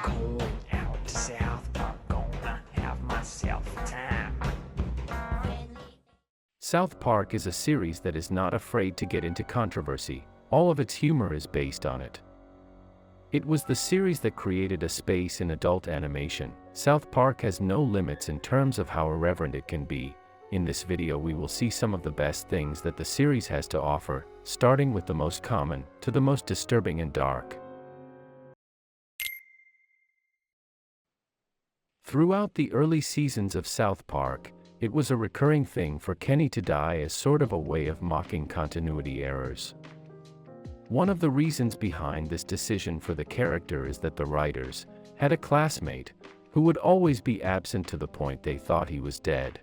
Going out to South Park, gonna have myself a time. South Park is a series that is not afraid to get into controversy. All of its humor is based on it. It was the series that created a space in adult animation. South Park has no limits in terms of how irreverent it can be. In this video we will see some of the best things that the series has to offer, starting with the most common, to the most disturbing and dark. Throughout the early seasons of South Park, it was a recurring thing for Kenny to die as sort of a way of mocking continuity errors. One of the reasons behind this decision for the character is that the writers had a classmate who would always be absent to the point they thought he was dead.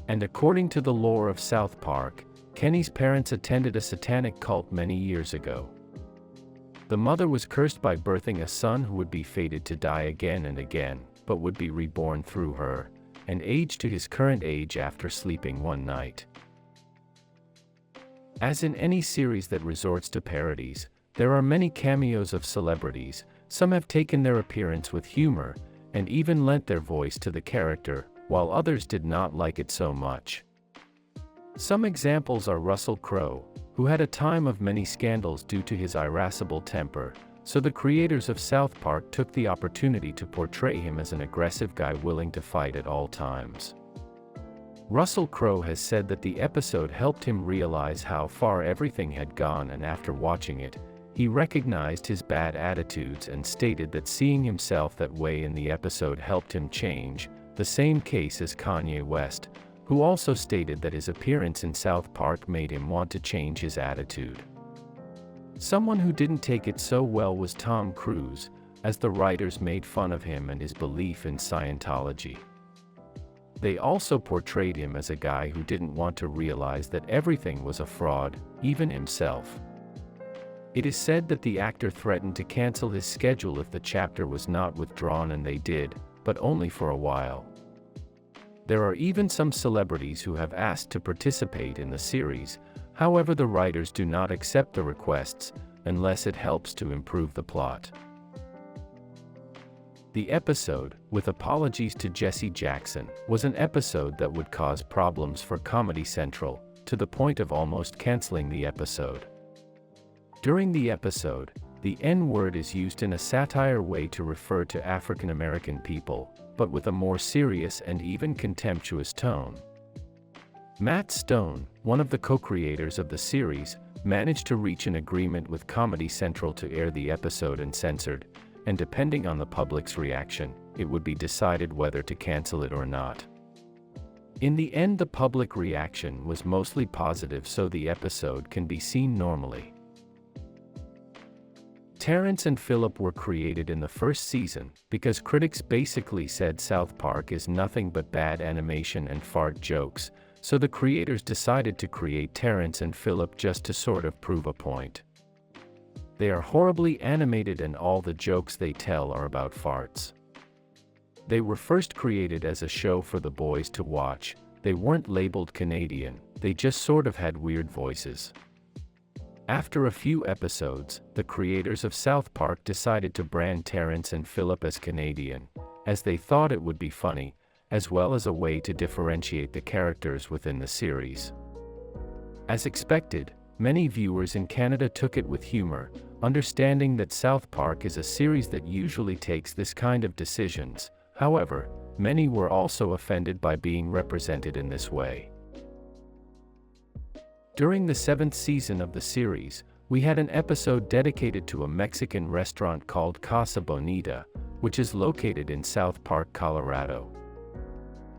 And according to the lore of South Park, Kenny's parents attended a satanic cult many years ago. The mother was cursed by birthing a son who would be fated to die again and again, but would be reborn through her, and age to his current age after sleeping one night. As in any series that resorts to parodies, there are many cameos of celebrities. Some have taken their appearance with humor, and even lent their voice to the character, while others did not like it so much. Some examples are Russell Crowe, who had a time of many scandals due to his irascible temper, so the creators of South Park took the opportunity to portray him as an aggressive guy willing to fight at all times. Russell Crowe has said that the episode helped him realize how far everything had gone, and after watching it, he recognized his bad attitudes and stated that seeing himself that way in the episode helped him change. The same case as Kanye West, who also stated that his appearance in South Park made him want to change his attitude. Someone who didn't take it so well was Tom Cruise, as the writers made fun of him and his belief in Scientology. They also portrayed him as a guy who didn't want to realize that everything was a fraud, even himself. It is said that the actor threatened to cancel his schedule if the chapter was not withdrawn, and they did, but only for a while. There are even some celebrities who have asked to participate in the series, however the writers do not accept the requests, unless it helps to improve the plot. The episode, with apologies to Jesse Jackson, was an episode that would cause problems for Comedy Central, to the point of almost canceling the episode. During the episode, the N-word is used in a satire way to refer to African American people, but with a more serious and even contemptuous tone. Matt Stone, one of the co-creators of the series, managed to reach an agreement with Comedy Central to air the episode uncensored, and depending on the public's reaction, it would be decided whether to cancel it or not. In the end, the public reaction was mostly positive, so the episode can be seen normally. Terrence and Phillip were created in the first season because critics basically said South Park is nothing but bad animation and fart jokes, so the creators decided to create Terrence and Phillip just to sort of prove a point. They are horribly animated and all the jokes they tell are about farts. They were first created as a show for the boys to watch. They weren't labeled Canadian, they just sort of had weird voices. After a few episodes, the creators of South Park decided to brand Terrence and Phillip as Canadian, as they thought it would be funny, as well as a way to differentiate the characters within the series. As expected, many viewers in Canada took it with humor, understanding that South Park is a series that usually takes this kind of decisions. However, many were also offended by being represented in this way. During the 7th season of the series, we had an episode dedicated to a Mexican restaurant called Casa Bonita, which is located in South Park, Colorado.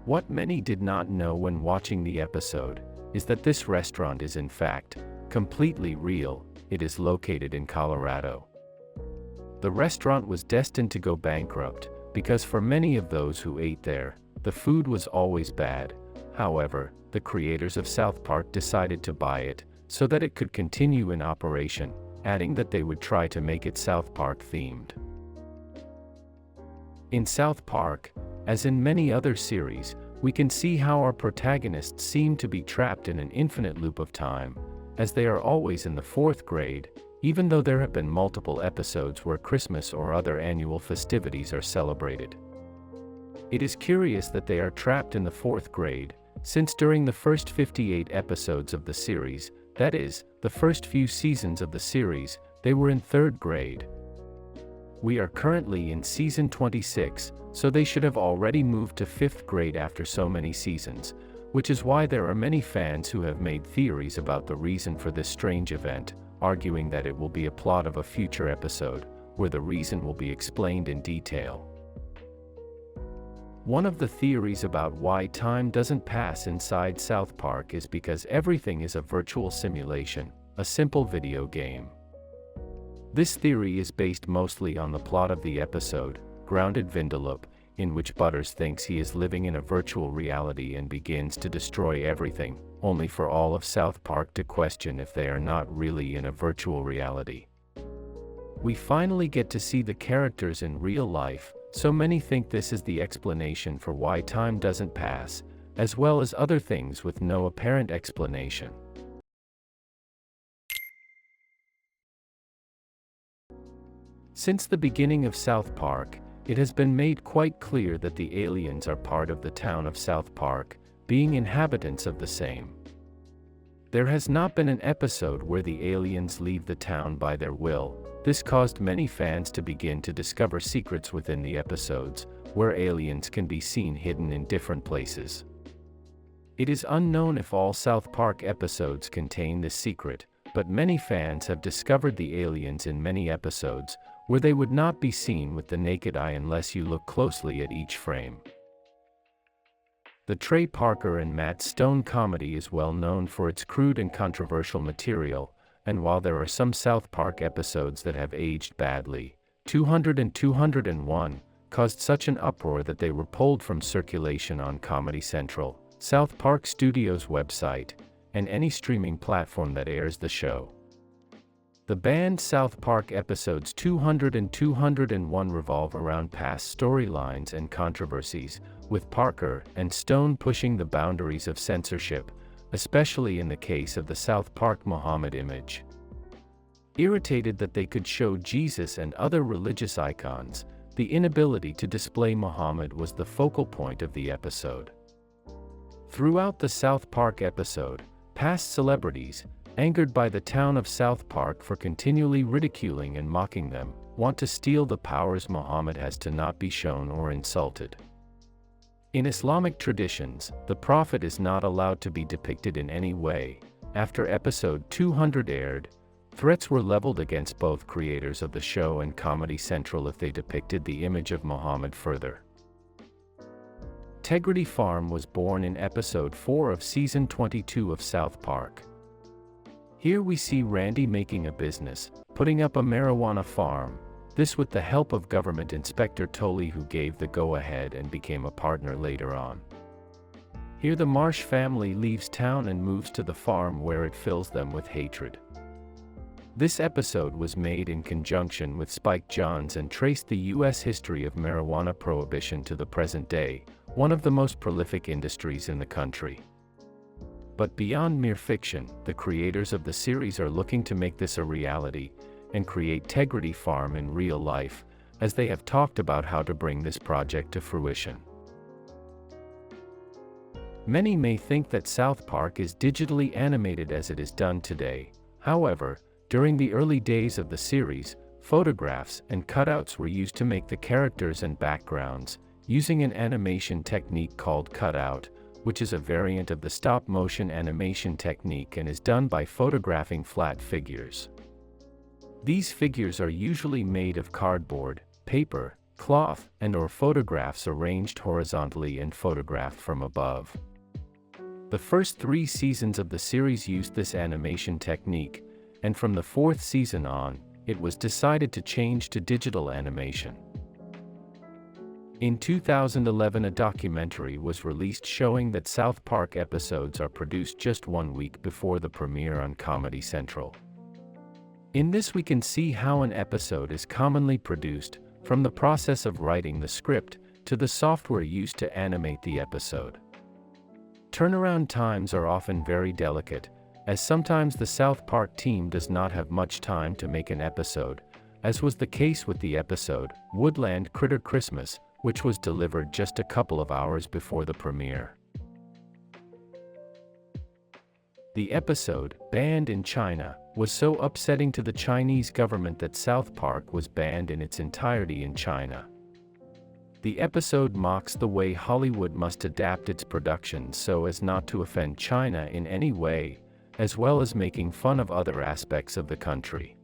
What many did not know when watching the episode is that this restaurant is in fact completely real. It is located in Colorado. The restaurant was destined to go bankrupt because for many of those who ate there, the food was always bad. However, the creators of South Park decided to buy it so that it could continue in operation, adding that they would try to make it South Park themed. In South Park, as in many other series, we can see how our protagonists seem to be trapped in an infinite loop of time, as they are always in the 4th grade, even though there have been multiple episodes where Christmas or other annual festivities are celebrated. It is curious that they are trapped in the 4th grade, since during the first 58 episodes of the series, that is, the first few seasons of the series, they were in 3rd grade. We are currently in season 26, so they should have already moved to 5th grade after so many seasons, which is why there are many fans who have made theories about the reason for this strange event, arguing that it will be a plot of a future episode, where the reason will be explained in detail. One of the theories about why time doesn't pass inside South Park is because everything is a virtual simulation, a simple video game. This theory is based mostly on the plot of the episode, Grounded Vindaloo, in which Butters thinks he is living in a virtual reality and begins to destroy everything, only for all of South Park to question if they are not really in a virtual reality. We finally get to see the characters in real life, so many think this is the explanation for why time doesn't pass, as well as other things with no apparent explanation. Since the beginning of South Park, it has been made quite clear that the aliens are part of the town of South Park, being inhabitants of the same. There has not been an episode where the aliens leave the town by their will. This caused many fans to begin to discover secrets within the episodes, where aliens can be seen hidden in different places. It is unknown if all South Park episodes contain this secret, but many fans have discovered the aliens in many episodes, where they would not be seen with the naked eye unless you look closely at each frame. The Trey Parker and Matt Stone comedy is well known for its crude and controversial material, and while there are some South Park episodes that have aged badly, 200 and 201 caused such an uproar that they were pulled from circulation on Comedy Central, South Park Studios' website, and any streaming platform that airs the show. The banned South Park episodes 200 and 201 revolve around past storylines and controversies, with Parker and Stone pushing the boundaries of censorship, especially in the case of the South Park Muhammad image. Irritated that they could show Jesus and other religious icons, the inability to display Muhammad was the focal point of the episode. Throughout the South Park episode, past celebrities, angered by the town of South Park for continually ridiculing and mocking them, want to steal the powers Muhammad has to not be shown or insulted. In Islamic traditions, the Prophet is not allowed to be depicted in any way. After episode 200 aired, threats were leveled against both creators of the show and Comedy Central if they depicted the image of Muhammad further. Tegridy Farm was born in episode 4 of season 22 of South Park. Here we see Randy making a business, putting up a marijuana farm, this with the help of Government Inspector Tully, who gave the go-ahead and became a partner later on. Here the Marsh family leaves town and moves to the farm, where it fills them with hatred. This episode was made in conjunction with Spike Jonze and traced the U.S. history of marijuana prohibition to the present day, one of the most prolific industries in the country. But beyond mere fiction, the creators of the series are looking to make this a reality, and create Tegridy Farm in real life, as they have talked about how to bring this project to fruition. Many may think that South Park is digitally animated as it is done today. However, during the early days of the series, photographs and cutouts were used to make the characters and backgrounds, using an animation technique called cutout, which is a variant of the stop-motion animation technique and is done by photographing flat figures. These figures are usually made of cardboard, paper, cloth, and/or photographs arranged horizontally and photographed from above. The first 3 seasons of the series used this animation technique, and from the 4th season on, it was decided to change to digital animation. In 2011, a documentary was released showing that South Park episodes are produced just 1 week before the premiere on Comedy Central. In this we can see how an episode is commonly produced, from the process of writing the script, to the software used to animate the episode. Turnaround times are often very delicate, as sometimes the South Park team does not have much time to make an episode, as was the case with the episode, Woodland Critter Christmas, which was delivered just a couple of hours before the premiere. The episode, banned in China, was so upsetting to the Chinese government that South Park was banned in its entirety in China. The episode mocks the way Hollywood must adapt its productions so as not to offend China in any way, as well as making fun of other aspects of the country.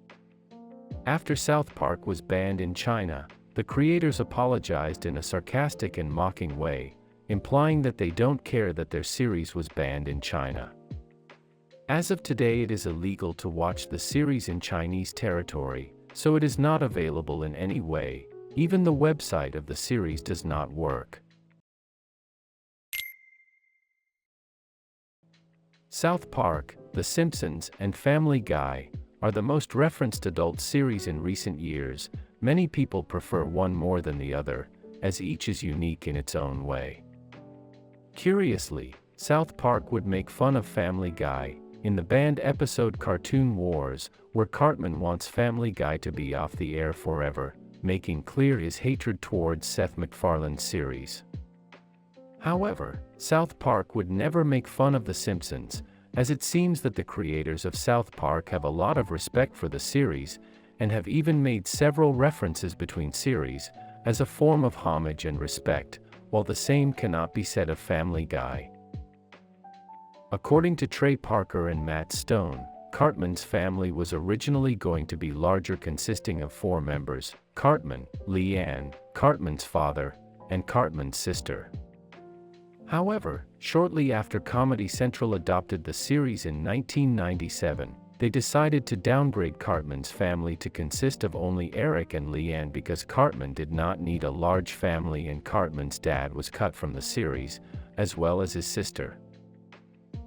After South Park was banned in China, the creators apologized in a sarcastic and mocking way, implying that they don't care that their series was banned in China. As of today, it is illegal to watch the series in Chinese territory, so it is not available in any way. Even the website of the series does not work. South Park, The Simpsons, and Family Guy are the most referenced adult series in recent years. Many people prefer one more than the other, as each is unique in its own way. Curiously, South Park would make fun of Family Guy in the banned episode Cartoon Wars, where Cartman wants Family Guy to be off the air forever, making clear his hatred towards Seth MacFarlane's series. However, South Park would never make fun of The Simpsons, as it seems that the creators of South Park have a lot of respect for the series, and have even made several references between series, as a form of homage and respect, while the same cannot be said of Family Guy. According to Trey Parker and Matt Stone, Cartman's family was originally going to be larger, consisting of 4 members: Cartman, Leanne, Cartman's father, and Cartman's sister. However, shortly after Comedy Central adopted the series in 1997, they decided to downgrade Cartman's family to consist of only Eric and Leanne because Cartman did not need a large family and Cartman's dad was cut from the series, as well as his sister.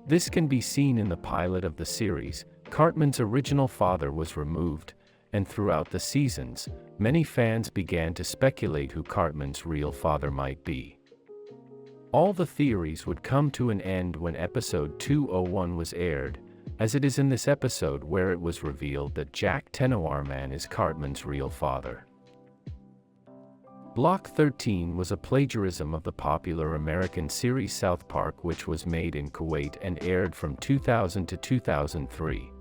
This can be seen in the pilot of the series. Cartman's original father was removed, and throughout the seasons, many fans began to speculate who Cartman's real father might be. All the theories would come to an end when episode 201 was aired, as it is in this episode where it was revealed that Jack Tenoirman is Cartman's real father. Block 13 was a plagiarism of the popular American series South Park, which was made in Kuwait and aired from 2000 to 2003.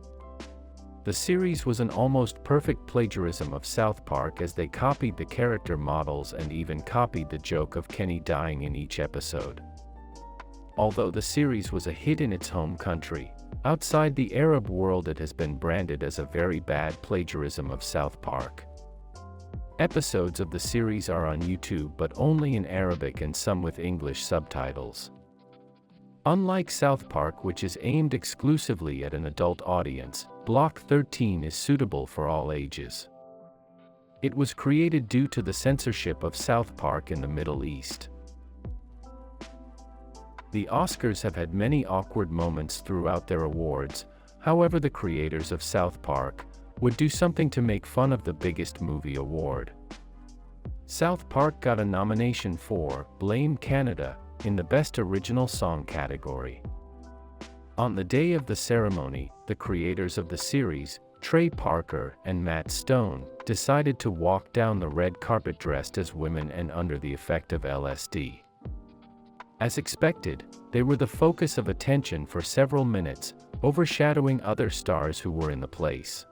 The series was an almost perfect plagiarism of South Park, as they copied the character models and even copied the joke of Kenny dying in each episode. Although the series was a hit in its home country, outside the Arab world it has been branded as a very bad plagiarism of South Park. Episodes of the series are on YouTube but only in Arabic and some with English subtitles. Unlike South Park, which is aimed exclusively at an adult audience, Block 13 is suitable for all ages. It was created due to the censorship of South Park in the Middle East. The Oscars have had many awkward moments throughout their awards. However, the creators of South Park would do something to make fun of the biggest movie award. South Park got a nomination for Blame Canada in the Best Original Song category. On the day of the ceremony, the creators of the series, Trey Parker and Matt Stone, decided to walk down the red carpet dressed as women and under the effect of LSD. As expected, they were the focus of attention for several minutes, overshadowing other stars who were in the place.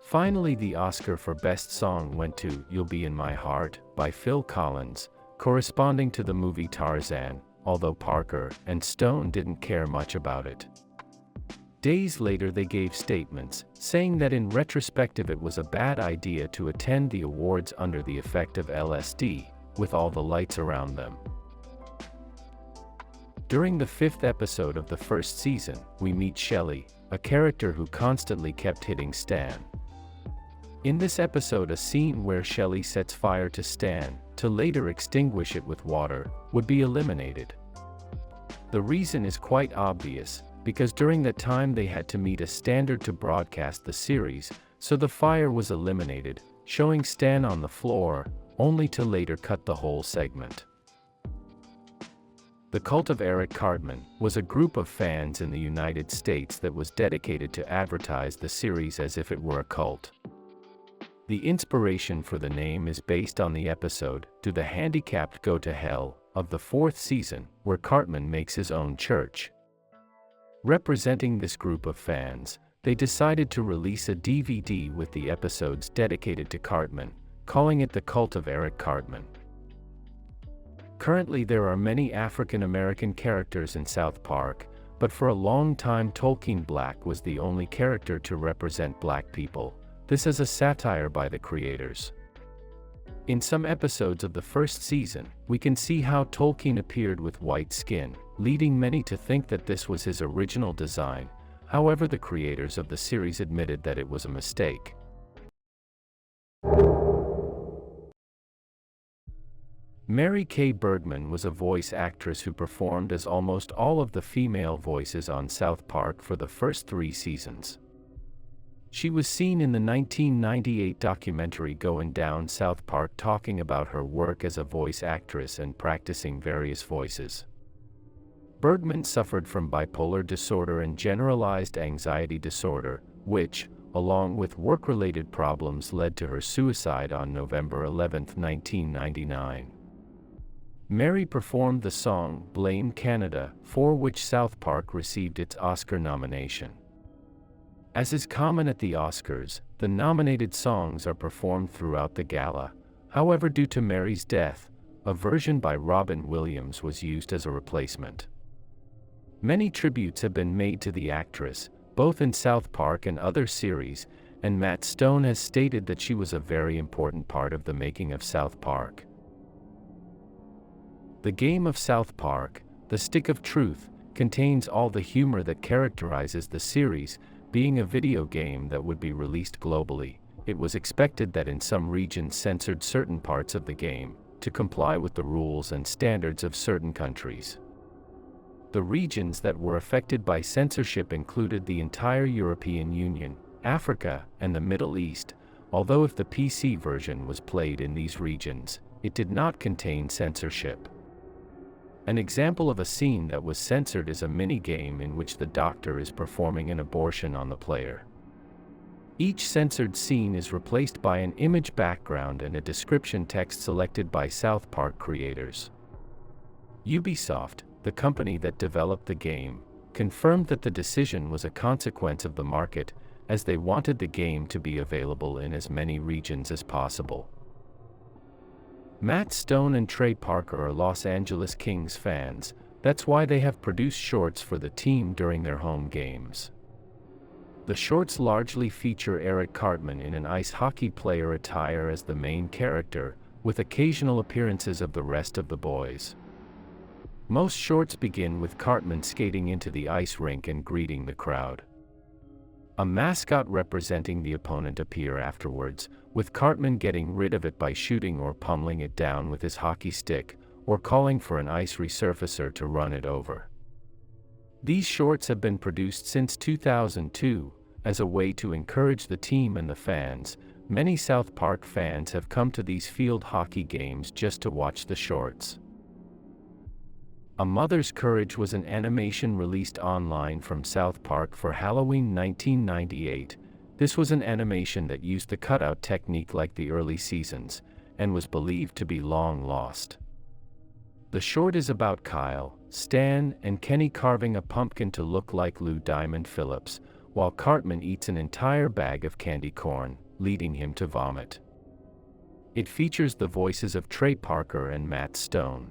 Finally, the Oscar for Best Song went to You'll Be in My Heart by Phil Collins, corresponding to the movie Tarzan, although Parker and Stone didn't care much about it. Days later they gave statements, saying that in retrospective it was a bad idea to attend the awards under the effect of LSD, with all the lights around them. During the 5th episode of the first season, we meet Shelly, a character who constantly kept hitting Stan. In this episode, a scene where Shelly sets fire to Stan, to later extinguish it with water, would be eliminated. The reason is quite obvious, because during that time they had to meet a standard to broadcast the series, so the fire was eliminated, showing Stan on the floor, only to later cut the whole segment. The cult of Eric Cartman was a group of fans in the United States that was dedicated to advertise the series as if it were a cult. The inspiration for the name is based on the episode, Do the Handicapped Go to Hell?, of the 4th season, where Cartman makes his own church. Representing this group of fans, they decided to release a DVD with the episodes dedicated to Cartman, calling it The Cult of Eric Cartman. Currently there are many African American characters in South Park, but for a long time Tolkien Black was the only character to represent black people. This is a satire by the creators. In some episodes of the 1st season, we can see how Tolkien appeared with white skin, leading many to think that this was his original design. However, the creators of the series admitted that it was a mistake. Kay Bergman was a voice actress who performed as almost all of the female voices on South Park for the first 3 seasons. She was seen in the 1998 documentary Going Down South Park talking about her work as a voice actress and practicing various voices. Bergman suffered from bipolar disorder and generalized anxiety disorder, which, along with work-related problems, led to her suicide on November 11, 1999. Mary performed the song Blame Canada, for which South Park received its Oscar nomination. As is common at the Oscars, the nominated songs are performed throughout the gala. However, due to Mary's death, a version by Robin Williams was used as a replacement. Many tributes have been made to the actress, both in South Park and other series, and Matt Stone has stated that she was a very important part of the making of South Park. The game of South Park, The Stick of Truth, contains all the humor that characterizes the series. Being a video game that would be released globally, it was expected that in some regions censored certain parts of the game, to comply with the rules and standards of certain countries. The regions that were affected by censorship included the entire European Union, Africa, and the Middle East, although if the PC version was played in these regions, it did not contain censorship. An example of a scene that was censored is a mini-game in which the doctor is performing an abortion on the player. Each censored scene is replaced by an image background and a description text selected by South Park creators. Ubisoft, the company that developed the game, confirmed that the decision was a consequence of the market, as they wanted the game to be available in as many regions as possible. Matt Stone and Trey Parker are Los Angeles Kings fans. That's why they have produced shorts for the team during their home games. The shorts largely feature Eric Cartman in an ice hockey player attire as the main character, with occasional appearances of the rest of the boys. Most shorts begin with Cartman skating into the ice rink and greeting the crowd. A mascot representing the opponent appears afterwards, with Cartman getting rid of it by shooting or pummeling it down with his hockey stick, or calling for an ice resurfacer to run it over. These shorts have been produced since 2002, as a way to encourage the team and the fans. Many South Park fans have come to these field hockey games just to watch the shorts. A Mother's Courage was an animation released online from South Park for Halloween 1998. This was an animation that used the cutout technique like the early seasons, and was believed to be long lost. The short is about Kyle, Stan, and Kenny carving a pumpkin to look like Lou Diamond Phillips, while Cartman eats an entire bag of candy corn, leading him to vomit. It features the voices of Trey Parker and Matt Stone.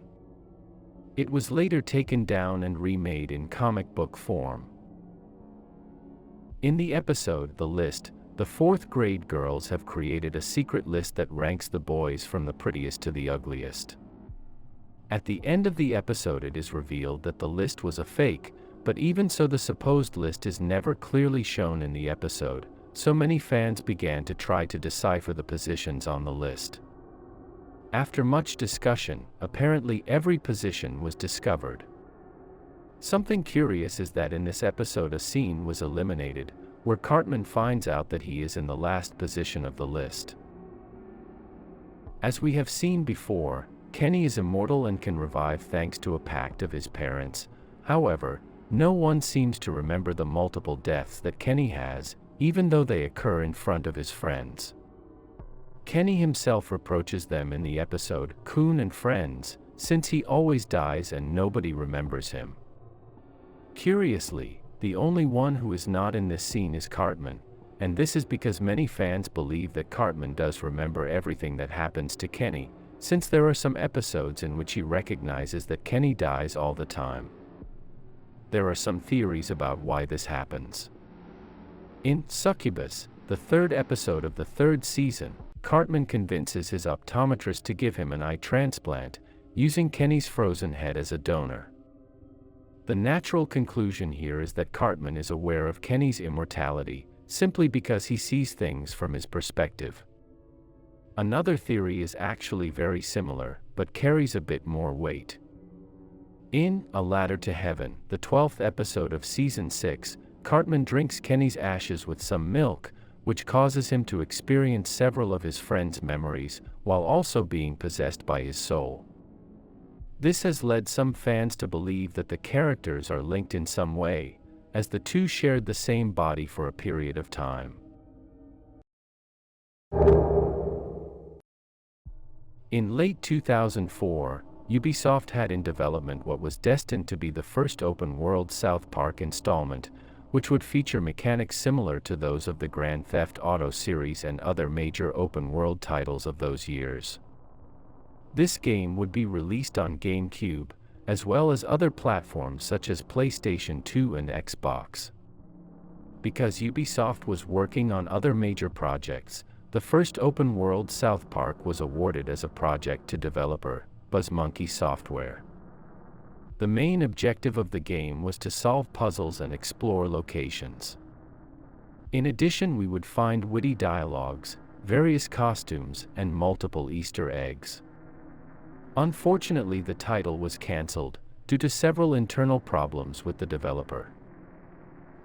It was later taken down and remade in comic book form. In the episode The List, the 4th grade girls have created a secret list that ranks the boys from the prettiest to the ugliest. At the end of the episode it is revealed that the list was a fake, but even so the supposed list is never clearly shown in the episode, so many fans began to try to decipher the positions on the list. After much discussion, apparently every position was discovered. Something curious is that in this episode a scene was eliminated, where Cartman finds out that he is in the last position of the list. As we have seen before, Kenny is immortal and can revive thanks to a pact of his parents. However, no one seems to remember the multiple deaths that Kenny has, even though they occur in front of his friends. Kenny himself reproaches them in the episode Coon and Friends, since he always dies and nobody remembers him. Curiously, the only one who is not in this scene is Cartman, and this is because many fans believe that Cartman does remember everything that happens to Kenny, since there are some episodes in which he recognizes that Kenny dies all the time. There are some theories about why this happens. In Succubus, the third episode of the third season, Cartman convinces his optometrist to give him an eye transplant, using Kenny's frozen head as a donor. The natural conclusion here is that Cartman is aware of Kenny's immortality, simply because he sees things from his perspective. Another theory is actually very similar, but carries a bit more weight. In A Ladder to Heaven, the 12th episode of Season 6, Cartman drinks Kenny's ashes with some milk, which causes him to experience several of his friends' memories, while also being possessed by his soul. This has led some fans to believe that the characters are linked in some way, as the two shared the same body for a period of time. In late 2004, Ubisoft had in development what was destined to be the first open-world South Park installment, which would feature mechanics similar to those of the Grand Theft Auto series and other major open-world titles of those years. This game would be released on GameCube, as well as other platforms such as PlayStation 2 and Xbox. Because Ubisoft was working on other major projects, the first open-world South Park was awarded as a project to developer BuzzMonkey Software. The main objective of the game was to solve puzzles and explore locations. In addition, we would find witty dialogues, various costumes, and multiple Easter eggs. Unfortunately, the title was cancelled, due to several internal problems with the developer.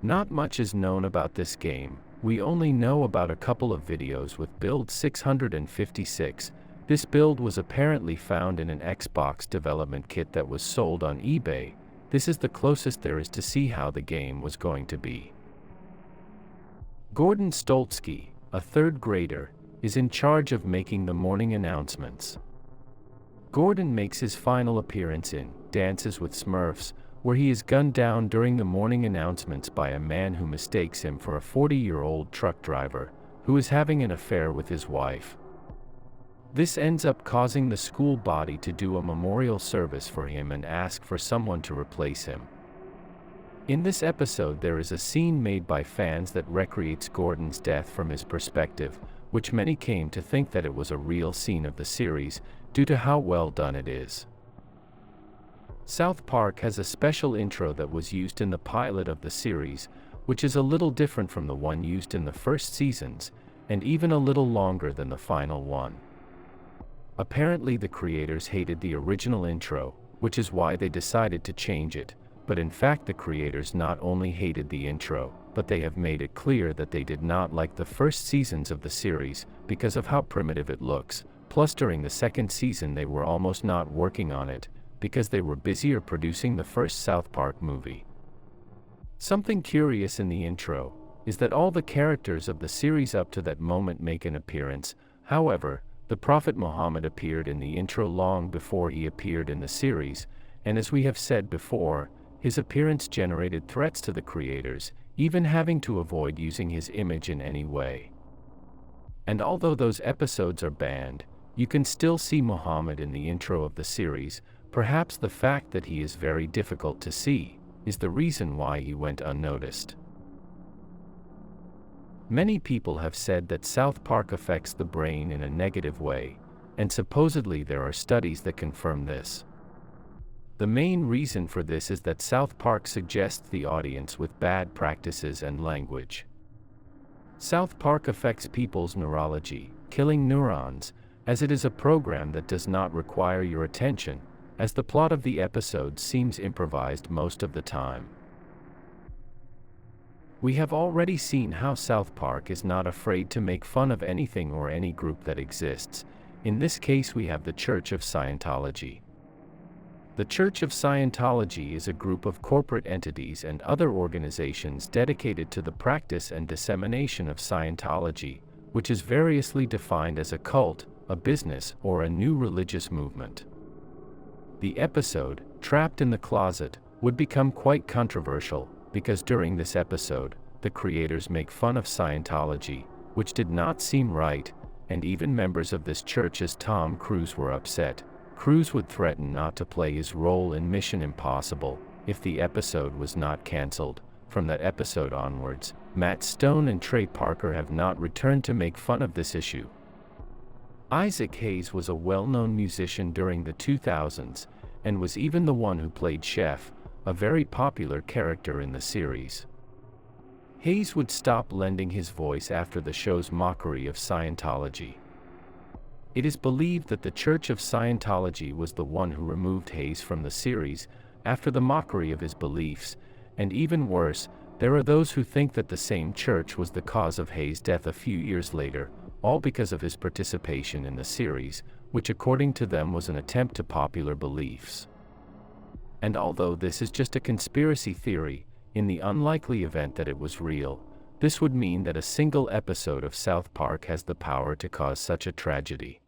Not much is known about this game. We only know about a couple of videos with build 656. This build was apparently found in an Xbox development kit that was sold on eBay. This is the closest there is to see how the game was going to be. Gordon Stoltski, a third grader, is in charge of making the morning announcements. Gordon makes his final appearance in Dances with Smurfs, where he is gunned down during the morning announcements by a man who mistakes him for a 40-year-old truck driver, who is having an affair with his wife. This ends up causing the school body to do a memorial service for him and ask for someone to replace him. In this episode, there is a scene made by fans that recreates Gordon's death from his perspective, which many came to think that it was a real scene of the series, due to how well done it is. South Park has a special intro that was used in the pilot of the series, which is a little different from the one used in the first seasons, and even a little longer than the final one. Apparently the creators hated the original intro, which is why they decided to change it, but in fact the creators not only hated the intro, but they have made it clear that they did not like the first seasons of the series, because of how primitive it looks, plus during the second season they were almost not working on it, because they were busier producing the first South Park movie. Something curious in the intro is that all the characters of the series up to that moment make an appearance. However, the Prophet Muhammad appeared in the intro long before he appeared in the series, and as we have said before, his appearance generated threats to the creators, even having to avoid using his image in any way. And although those episodes are banned, you can still see Muhammad in the intro of the series. Perhaps the fact that he is very difficult to see is the reason why he went unnoticed. Many people have said that South Park affects the brain in a negative way, and supposedly there are studies that confirm this. The main reason for this is that South Park suggests the audience with bad practices and language. South Park affects people's neurology, killing neurons, as it is a program that does not require your attention, as the plot of the episode seems improvised most of the time. We have already seen how South Park is not afraid to make fun of anything or any group that exists, In this case we have the Church of Scientology. The Church of Scientology is a group of corporate entities and other organizations dedicated to the practice and dissemination of Scientology, which is variously defined as a cult, a business, or a new religious movement. The episode, Trapped in the Closet, would become quite controversial, because during this episode, the creators make fun of Scientology, which did not seem right, and even members of this church as Tom Cruise were upset. Cruise would threaten not to play his role in Mission Impossible if the episode was not cancelled. From that episode onwards, Matt Stone and Trey Parker have not returned to make fun of this issue. Isaac Hayes was a well-known musician during the 2000s, and was even the one who played Chef, a very popular character in the series. Hayes would stop lending his voice after the show's mockery of Scientology. It is believed that the Church of Scientology was the one who removed Hayes from the series after the mockery of his beliefs, and even worse, there are those who think that the same church was the cause of Hayes' death a few years later, all because of his participation in the series, which according to them was an attempt to popular beliefs. And although this is just a conspiracy theory, in the unlikely event that it was real, this would mean that a single episode of South Park has the power to cause such a tragedy.